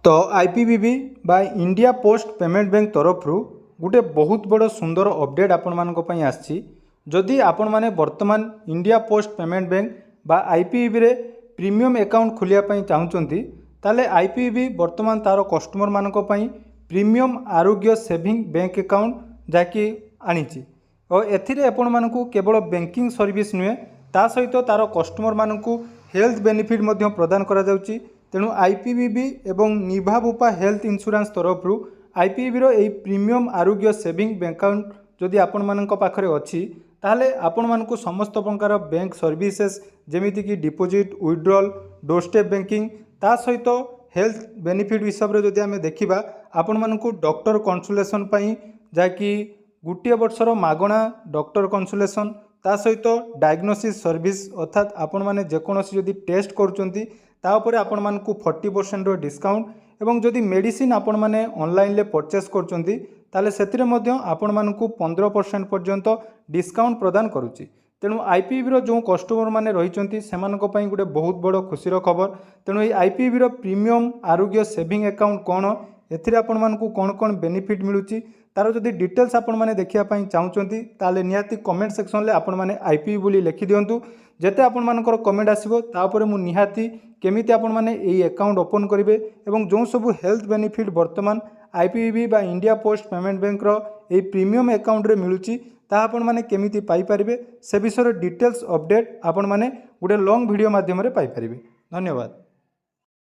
तो आईपीबीबी बा India post payment bank तरफ गोटे बहुत बड़ सुंदर अपडेट आपण मानक पई आछि। जदि आपण माने वर्तमान इंडिया पोस्ट पेमेंट बैंक बा आईपीबीबी रे प्रीमियम अकाउंट खोलिया पई चाहुचंती ताले आईपीबीबी वर्तमान तार कस्टमर मानक पई प्रीमियम आरोग्य सेविंग बैंक अकाउंट जाकी आनीची और एथिरे आपण मानकू केवल बैंकिंग सर्विस नुहे ता सहित तार कस्टमर मानकू हेल्थ बेनिफिट मध्य प्रदान करा जाउची। तेणु आईपीबीबी एवं निभाबुपा हेल्थ इंश्योरेंस तरफ आईपीबीबी रो एई प्रीमियम आरोग्य सेविंग बैंक अकाउंट जदि आपण मानक पाखरे अछि ताहले आपण मानकू समस्त प्रकार बैंक सर्विसेस जेमिति कि deposit withdrawal door step banking ता सहित हेल्थ बेनिफिट हिसाब रे जदि आमे देखिबा आपण मानकू डॉक्टर कंसल्टेशन पई जाकी गोटे वर्षर मागणा डॉक्टर कंसल्टेशन ता सहित डायग्नोसिस सर्विस अर्थात आपण माने जेकोसी जदि टेस्ट करूचंती ता उपरे आपण मानकू 40% डिस्काउंट एवं जदि मेडिसिन आपण माने ऑनलाइन ले परचेस करूचंती ताले सेतिरे मध्य आपण मानकू 15% पर्यंत डिस्काउंट प्रदान करूची। तेणु आईपीबी रो जो कस्टमर माने रहिचंती सेमानक पई गुटे बहुत बड़ खुशीर खबर। तेणु ए आईपीबी रो प्रीमियम आरोग्य सेविंग अकाउंट कोन एथिरे आपण मानकू कोन कोन बेनिफिट मिलुची तार जदि डिटेल्स आपण माने देखिया पई चाहुचंती ताले निहाती कमेंट सेक्शन ले आपण माने आईपीबी बोली लिखि दियंतु। जेते आपण मानकर कमेंट आसीबो ता उपरे मु निहाती केमिति आपण माने एई अकाउंट ओपन करिवे एवं जो सब हेल्थ बेनिफिट वर्तमान आईपीबी बा इंडिया पोस्ट पेमेंट बैंक रो एई प्रीमियम अकाउंट रे मिलुची ता आपण माने केमिति पाई परिबे से विषय डिटेल्स अपडेट आपण माने गुटे लॉन्ग वीडियो माध्यम रे पाई परिबे। धन्यवाद।